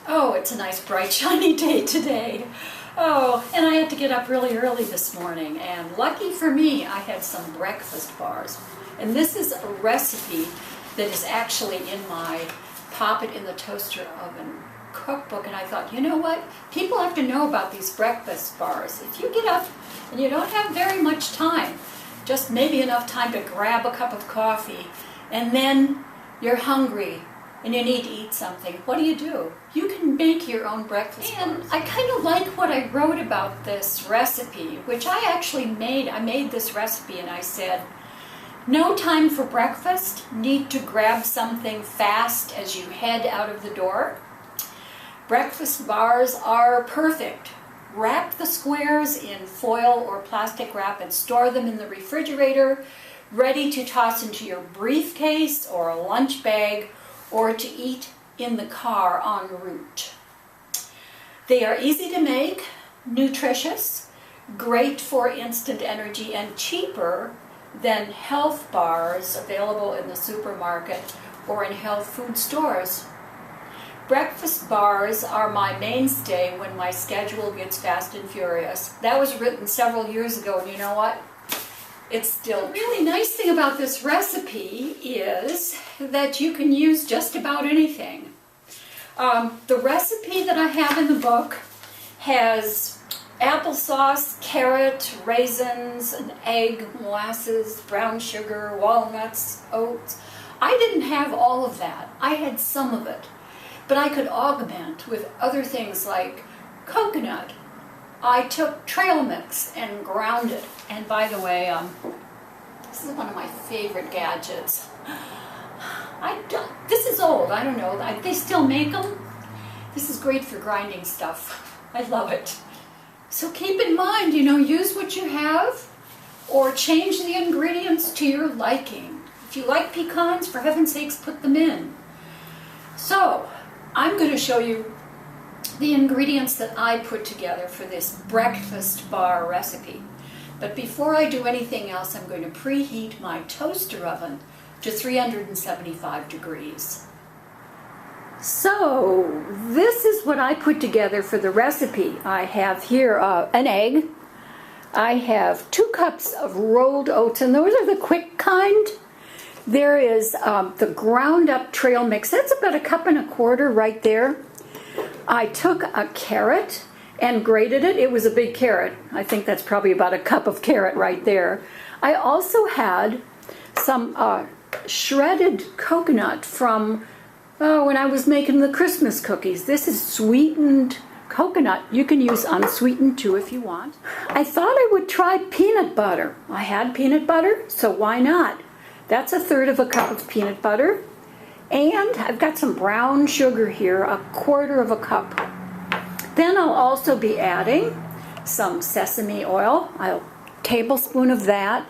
Oh, it's a nice, bright, shiny day today. Oh, and I had to get up really early this morning, and lucky for me, I had some breakfast bars. And this is a recipe that is actually in my Pop It in the Toaster Oven cookbook, and I thought, you know what? People have to know about these breakfast bars. If you get up and you don't have very much time, just maybe enough time to grab a cup of coffee, and then you're hungry, and you need to eat something, what do? You can make your own breakfast bars. And I kind of like what I wrote about this recipe, which I actually made. I made this recipe and I said, no time for breakfast, need to grab something fast as you head out of the door. Breakfast bars are perfect. Wrap the squares in foil or plastic wrap and store them in the refrigerator, ready to toss into your briefcase or a lunch bag, or to eat in the car en route. They are easy to make, nutritious, great for instant energy, and cheaper than health bars available in the supermarket or in health food stores. Breakfast bars are my mainstay when my schedule gets fast and furious. That was written several years ago, and you know what? It's still. The really nice thing about this recipe is that you can use just about anything. The recipe that I have in the book has applesauce, carrot, raisins, an egg, molasses, brown sugar, walnuts, oats. I didn't have all of that. I had some of it. But I could augment with other things like coconut. I took trail mix and ground it. And by the way, this is one of my favorite gadgets. This is old, I don't know. They still make them. This is great for grinding stuff. I love it. So keep in mind, use what you have or change the ingredients to your liking. If you like pecans, for heaven's sakes, put them in. So, I'm going to show you the ingredients that I put together for this breakfast bar recipe. But before I do anything else, I'm going to preheat my toaster oven to 375 degrees. So, this is what I put together for the recipe. I have here an egg. I have 2 cups of rolled oats, and those are the quick kind. There is the ground up trail mix. That's about 1.25 cups right there. I took a carrot and grated it. It was a big carrot. I think that's probably about 1 cup of carrot right there. I also had some shredded coconut from when I was making the Christmas cookies. This is sweetened coconut. You can use unsweetened too if you want. I thought I would try peanut butter. I had peanut butter, so why not? That's 1/3 cup of peanut butter. And I've got some brown sugar here, 1/4 cup. Then I'll also be adding some sesame oil, a tablespoon of that,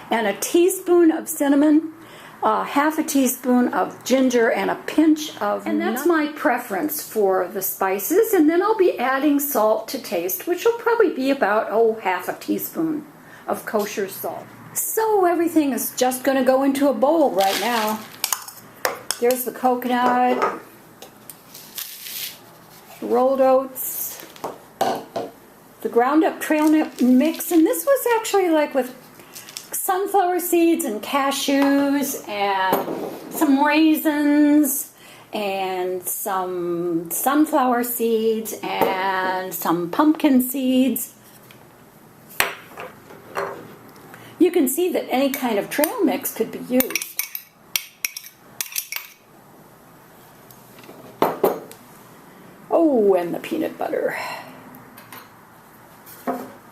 and a teaspoon of cinnamon, 1/2 teaspoon of ginger, and a pinch of nutmeg. And that's my preference for the spices. And then I'll be adding salt to taste, which will probably be about 1/2 teaspoon of kosher salt. So everything is just going to go into a bowl right now. There's the coconut, rolled oats, the ground up trail mix, and this was actually like with sunflower seeds and cashews and some raisins and some sunflower seeds and some pumpkin seeds. You can see that any kind of trail mix could be used. Oh, and the peanut butter.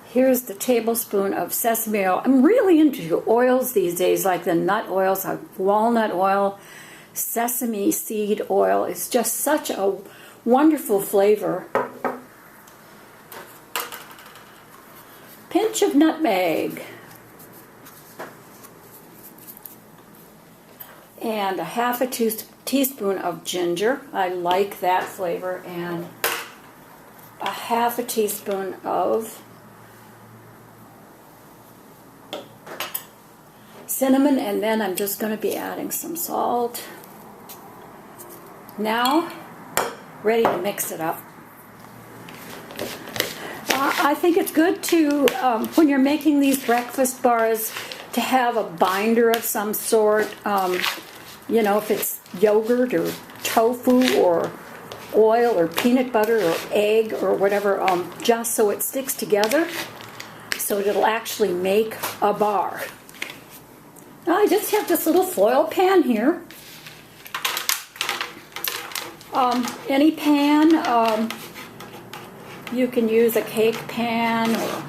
Here's the tablespoon of sesame oil. I'm really into oils these days, like the nut oils, like walnut oil, sesame seed oil. It's just such a wonderful flavor. Pinch of nutmeg. And 1/2 teaspoon of ginger. I like that flavor. And 1/2 teaspoon of cinnamon. And then I'm just going to be adding some salt. Now ready to mix it up. I think it's good to, when you're making these breakfast bars, to have a binder of some sort. You know, if it's yogurt or tofu or oil or peanut butter or egg or whatever, just so it sticks together, so it'll actually make a bar. Now I just have this little foil pan here. Any pan, you can use a cake pan or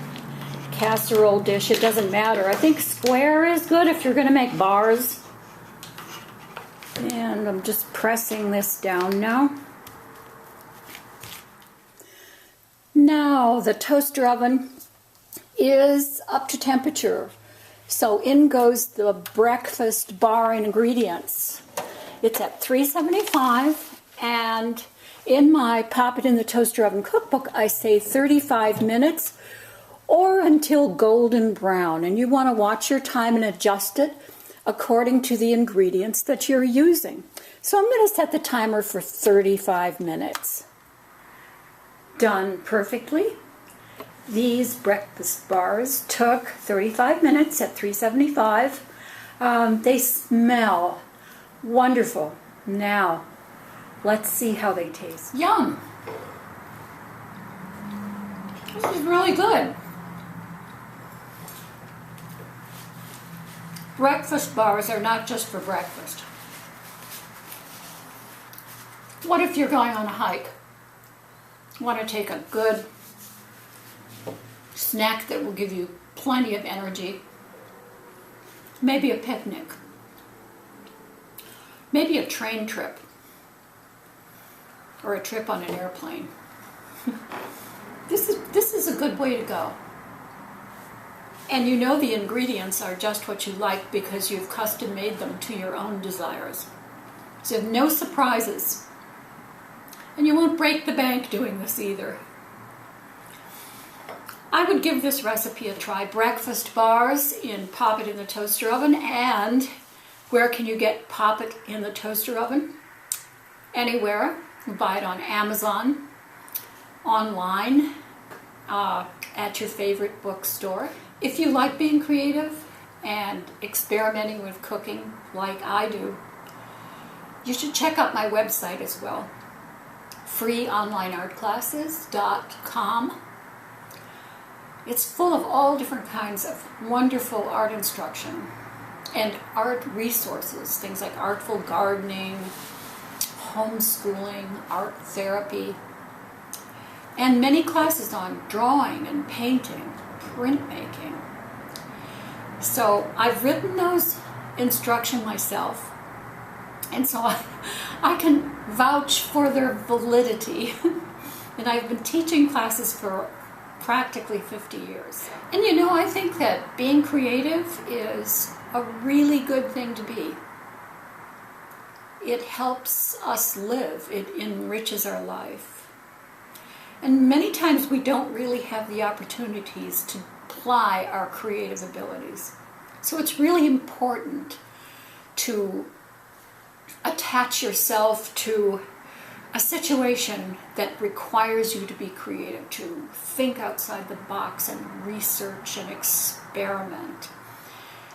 casserole dish, it doesn't matter. I think square is good if you're going to make bars. And I'm just pressing this down now. Now the toaster oven is up to temperature. So in goes the breakfast bar ingredients. It's at 375, and in my Pop It in the Toaster Oven cookbook I say 35 minutes or until golden brown. And you want to watch your time and adjust it according to the ingredients that you're using. So I'm going to set the timer for 35 minutes. Done perfectly. These breakfast bars took 35 minutes at 375. They smell wonderful. Now, let's see how they taste. Yum! This is really good. Breakfast bars are not just for breakfast. What if you're going on a hike? Want to take a good snack that will give you plenty of energy? Maybe a picnic. Maybe a train trip. Or a trip on an airplane. This is a good way to go. And you know the ingredients are just what you like because you've custom made them to your own desires. So you have no surprises. And you won't break the bank doing this either. I would give this recipe a try. Breakfast bars in Pop It in the Toaster Oven. And where can you get Pop It in the Toaster Oven? Anywhere. You buy it on Amazon, online, at your favorite bookstore. If you like being creative and experimenting with cooking like I do, you should check out my website as well, freeonlineartclasses.com. It's full of all different kinds of wonderful art instruction and art resources, things like artful gardening, homeschooling, art therapy, and many classes on drawing and painting, printmaking. So I've written those instructions myself, and so I can vouch for their validity. And I've been teaching classes for practically 50 years. And you know, I think that being creative is a really good thing to be. It helps us live. It enriches our life. And many times we don't really have the opportunities to apply our creative abilities. So it's really important to attach yourself to a situation that requires you to be creative, to think outside the box and research and experiment,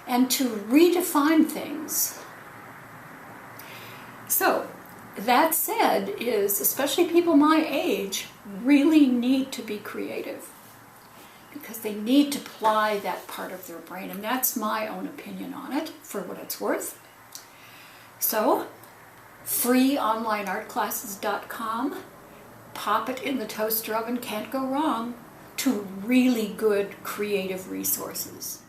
and to redefine things. So, that said, is especially people my age really need to be creative because they need to apply that part of their brain, and that's my own opinion on it, for what it's worth. So, freeonlineartclasses.com, Pop It in the Toaster Oven, can't go wrong, to really good creative resources.